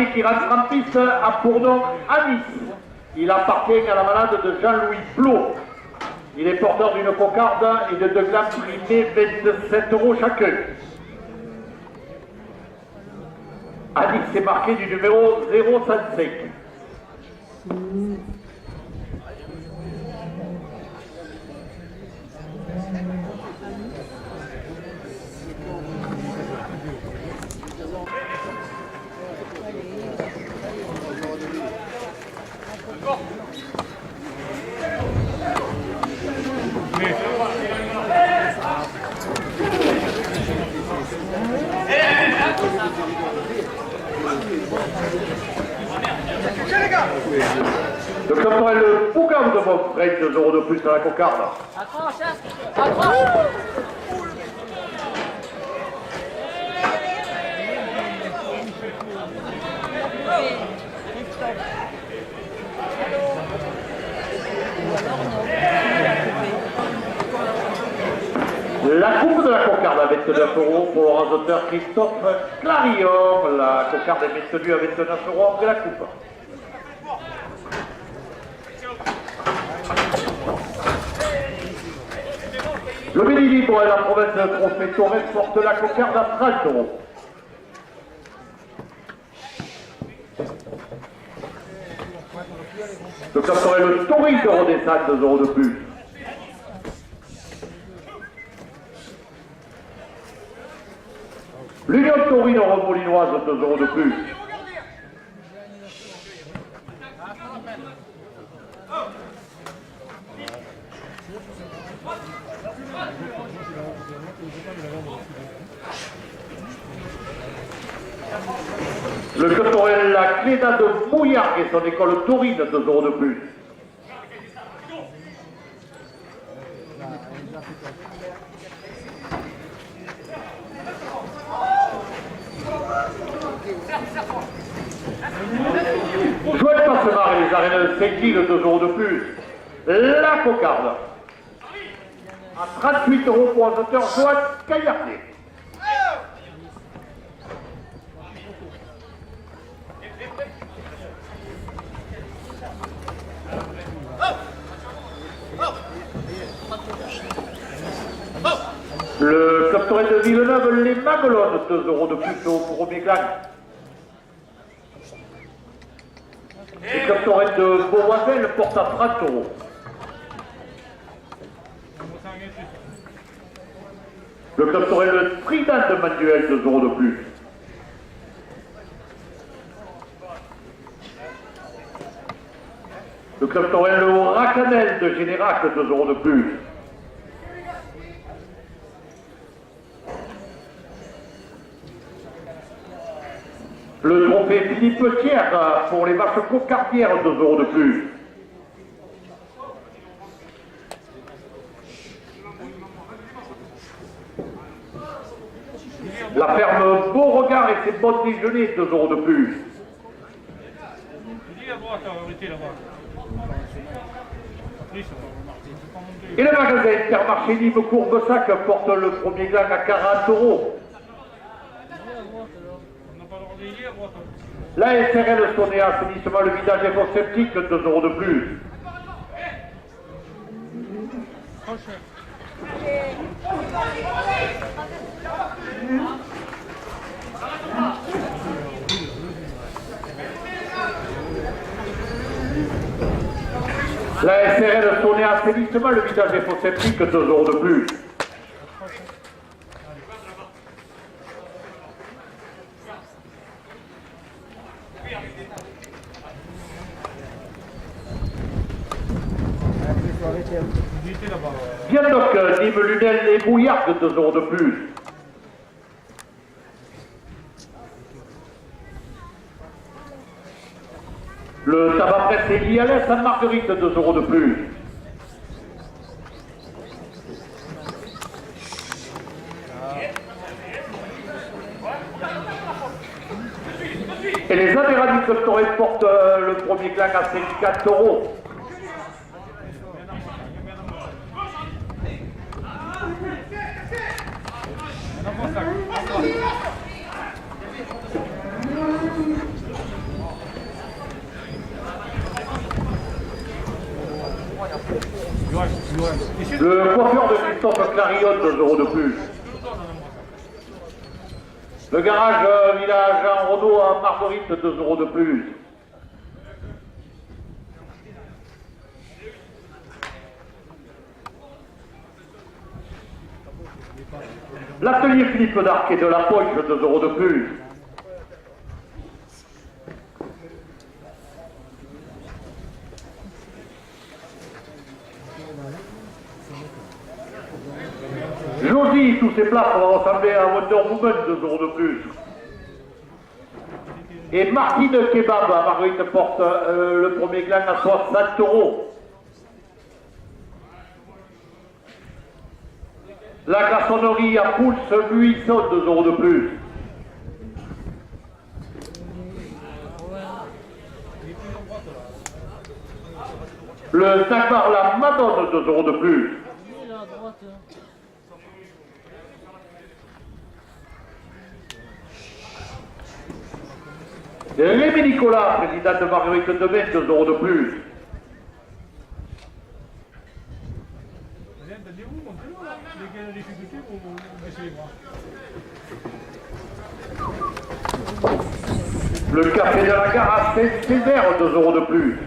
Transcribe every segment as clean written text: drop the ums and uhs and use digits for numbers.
cavalier qui rentre en piste a pour nom Anis. Il appartient à la malade de Jean-Louis Plot. Il est porteur d'une cocarde et de 2 glands primés 27 € chacun. Anis est marqué du numéro 035. Le club aurait le boucan de mon frère, 2 € de plus à la cocarde. Accroche, hein. Accroche. La coupe de la cocarde à 29 € pour l'orateur Christophe Clarillon. La cocarde est maintenue à 29 € après la coupe. Le Midi Libre et la province de Trophée Torres portent la cocarde à 30 €. Le club aurait le Taurine de redescendre 2 € de plus. L'Union Taurine Remolinoise 2 € de plus. Le club aurait la Cléda de Mouillargues et son école Taurine 2 € de plus. Jouet de Passemar et les arènes de Saint-Gilles 2 € de plus. La cocarde à 38 € pour un auteur Joël Caillardet. Le club Torel de Villeneuve, les Maguelones, 2 € de plus au premier gang. Le club Torel de Beauvoisin porte à 30 €. Le club Torel de Trident de Manuel, 2 € de plus. Le club Torel de Racanel de Générac, 2 € de plus. Le trophée Philippe Thiers pour les vaches cocardières, 2 € de plus. La ferme Beauregard et ses bonnes déjeuners, 2 € de plus. Et le magasin Intermarché Nîmes Courbesac porte le premier glang à 40 €. La SRL Sonné assainissement le vidage et fosse septique, 2 € de plus. La SRL Sonné assainissement le vidage et fosse septique, 2 € de plus. Bien donc, Nîmes Lunel et Bouillargues, 2 € de plus. Le tabac presse et l'ILS à Marguerite, 2 € de plus. Et les Améras du Club Torres portent le premier glang à 54 €. Le coiffeur de Christophe Clarillon, 2 euros de plus. Le garage Village Jean Renaud à Marguerite, 2 euros de plus. L'atelier Philippe d'Arc et de la Poche, 2 euros de plus. Josie, tous ces plats vont ressembler à Wonder Woman, 2 euros de plus. Et Martine Kebab à Marguerite porte le premier gland à 60 euros. La glaçonnerie à Pouls, Buisson, 2 euros de plus. Le Dagmar la Madone, 2 euros de plus. Rémi Nicolas, président de Marguerite Demain, 2 euros de plus. Le café de la gare à Saint-Césaire, 2 euros de plus.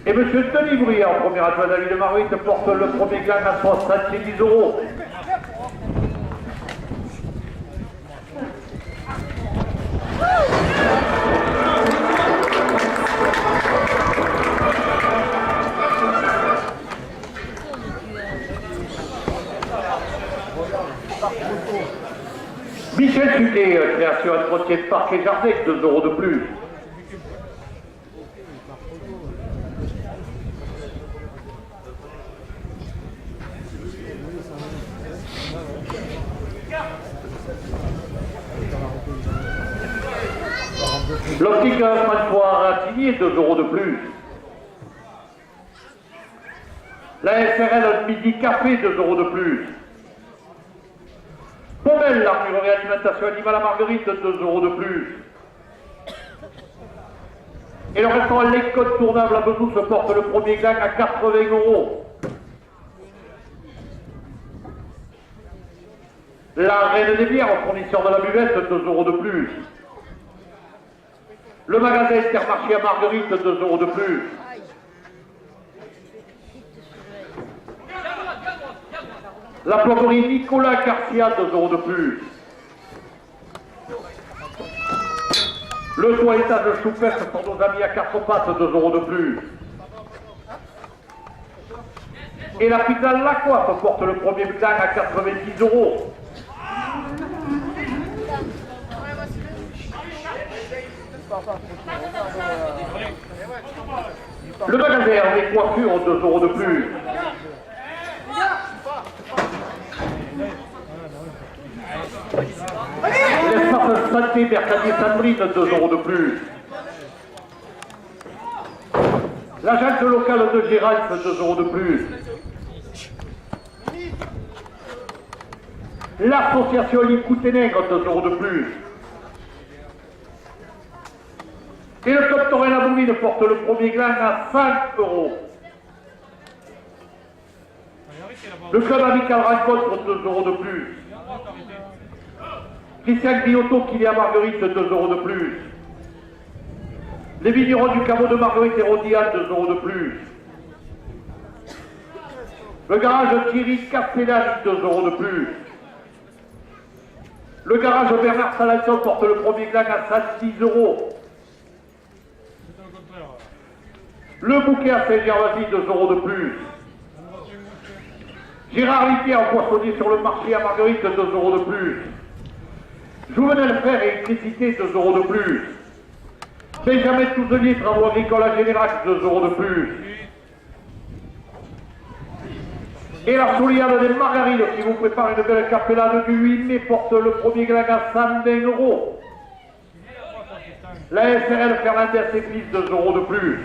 Et M. Denis Bruyère, premier adjoint d'avis de Marguerite, porte le premier gland à 70 euros. Michel Suquet, création entretien de parc et jardin, 2 euros de plus. L'optique François Ratigny, 2 euros de plus. La SRL Midi Café, 2 euros de plus. Pommel, l'armurerie alimentation animale à Marguerite, 2 euros de plus. Et le restaurant l'incontournable à Bezou se porte le premier gland à 80 euros. La Reine des Bières, fournisseur de la buvette, 2 euros de plus. Le magasin Intermarché à Marguerite, 2 euros de plus. La plomberie Nicolas Garcia, 2 euros de plus. Le toilettage de choupette pour nos amis à 4 pattes, 2 euros de plus. Et la pizza La Coiffe porte le premier gland à 90 euros. Le magasin des coiffures, 2 euros de plus. L'espace santé Mercadier Sandrine, 2 euros de plus. L'agence locale de Gérald, 2 euros de plus. L'association Licouténègre, 2 euros de plus. Et le Top Torrent la Boumine porte le premier gland à 5 euros. Le club amical rencontre, 2 euros de plus. Christian Griotto qui est à Marguerite, 2 euros de plus. Les vignerons du caveau de Marguerite et Rodial, 2 euros de plus. Le garage Thierry Castellani, 2 euros de plus. Le garage Bernard Salanson porte le premier gland à 110 euros. Le bouquet à Saint-Gervasy, 2 euros de plus. Gérard Lippier en poissonnier sur le marché à Marguerite, 2 euros de plus. Jouvenel Fer et électricité, 2 euros de plus. Benjamin Touzelier, travaux agricoles à Générac, 2 euros de plus. Et la Souliade des Margarines qui vous prépare une belle capellade du 8 mai porte le premier gland à 120 euros. La SRL Fernandez Église, 2 euros de plus.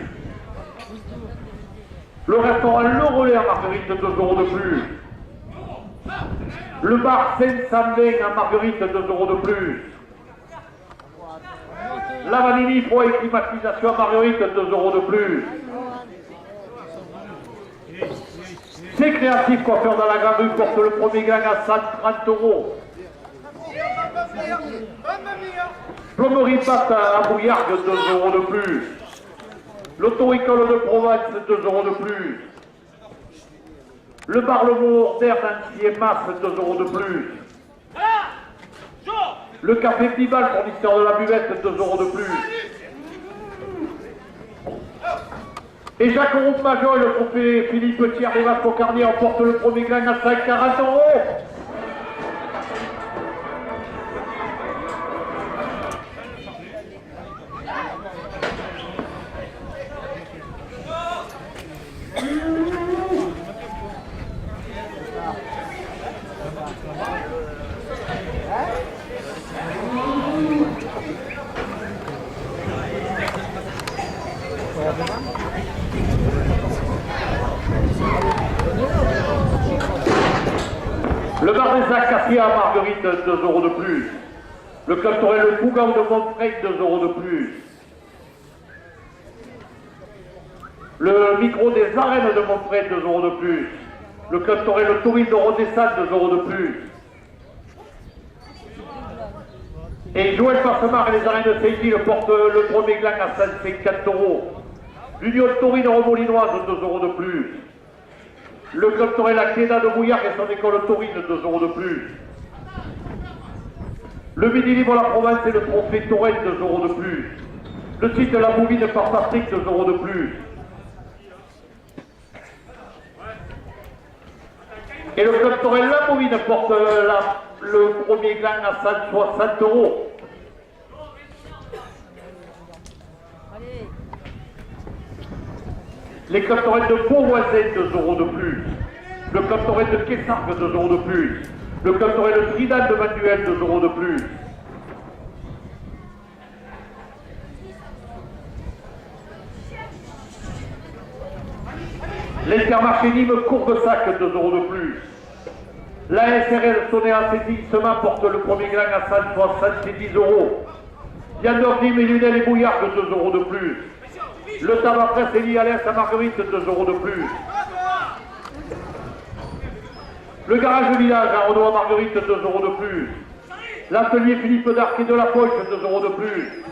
Le restaurant Le Relais à Marguerite, 2 euros de plus. Le bar Saint-Sambin à Marguerite, 2 euros de plus. La Vanini, froid et climatisation à Marguerite, 2 € de plus. C'est créatif, coiffeur dans la grande rue, porte le premier gain à 130 €. Plomberie pâte à Bouillargues, 2 € de plus. L'auto-école de Provence, 2 € de plus. Le bar Le Moderne Nancy et Masse, 2 € de plus. Le café Pibal, fournisseur de la buvette, 2 € de plus. Et Jacques Roupe Major et le trophée Philippe Thiers des Vasco Carnier emportent le premier gain à 5,40 €. Le bar des Acacias à Marguerite, 2 € de plus. Le club Torel le Bougaou de Montfray, 2 € de plus. Le micro des Arènes de Montfray, 2 € de plus. Le club Torel le Tourille de Rodessade, 2 € de plus. Et Joël Passemar et les Arènes de Saint-Gilles portent le premier glang à 54 €. L'Union de Taurine de Romolinoise, 2 € de plus. Le club Torel la Cléda de Bouillard et son école taurine, 2 € de plus. Le Midi Libre la Provence et le trophée Torel, 2 € de plus. Le site de la Bouvine par Patrick, 2 € de plus. Et le club Torel la Bouvine porte le premier glang à 160 €. Les clubs Torel de Beauvoisin, 2 € de plus. Le club Torel de Quessargues, 2 € de plus. Le club Torel de Tridal de Manuel, 2 € de plus. L'Intermarché Nîmes Courbesac, 2 € de plus. La SRL Sonéa-Saisissement porte le premier glang à 170 €. Diandor Nîmes et Lunel et Bouillargues, 2 € de plus. Le tabac presse Elie Alès à Marguerite, 2 € de plus. Le garage village à Renault à Marguerite, 2 € de plus. L'atelier Philippe d'Arc et de la Poche, 2 € de plus.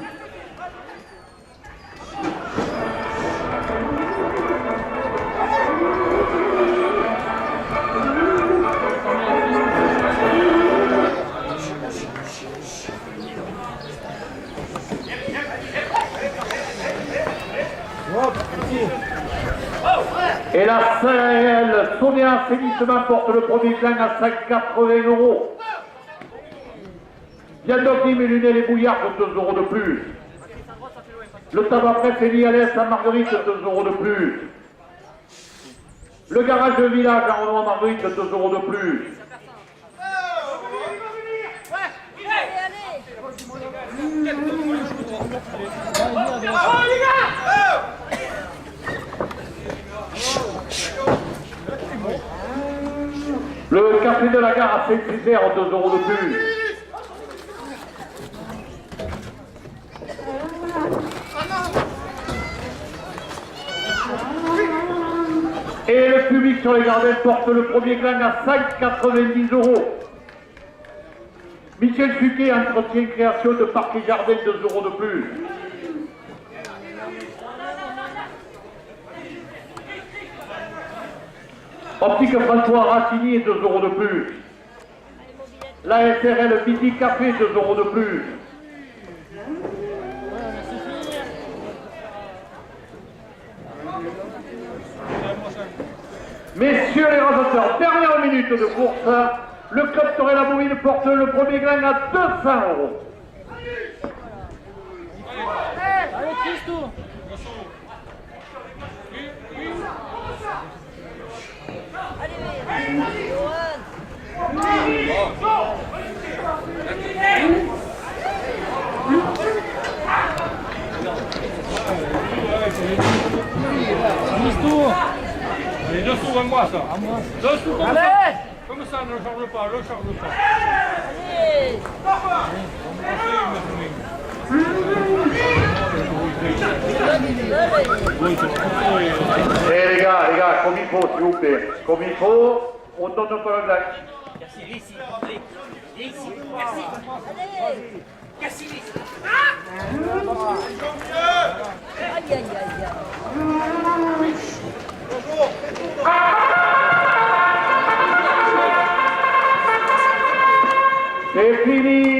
Et la CL Sonéa Assainissement porte le premier glang à 180 €. Diandor Nîmes et Lunel et Bouillargues, 2 € de plus. Le tabac presse Elie Alès à Marguerite, 2 € de plus. Le garage de village à Renault à Marguerite, 2 € de plus. Le café de la gare à Saint-Césaire, 2 € de plus. Et le public sur les gardens porte le premier glang à 5,90 €. Michel Fuquet, entretien création de parc et jardin, 2 € de plus. Optique François Racini, 2 € de plus. La SRL Midi Café, 2 € de plus. Messieurs les raseteurs, dernière minute de course. Le club Torel la Bouvine porte le premier glang à 200 €. Allez, Christo. Allez, dessous, à moi ça. Dessous comme ça. Comme ça, ne charge pas, ne charge pas. Allez. Allez. Eh les gars, comme il faut, s'il vous plaît. Comme il faut, on donne pas le blague. Merci, ici. Ici. Merci. Allez. Merci, ici. Aïe, aïe, aïe, C'est fini.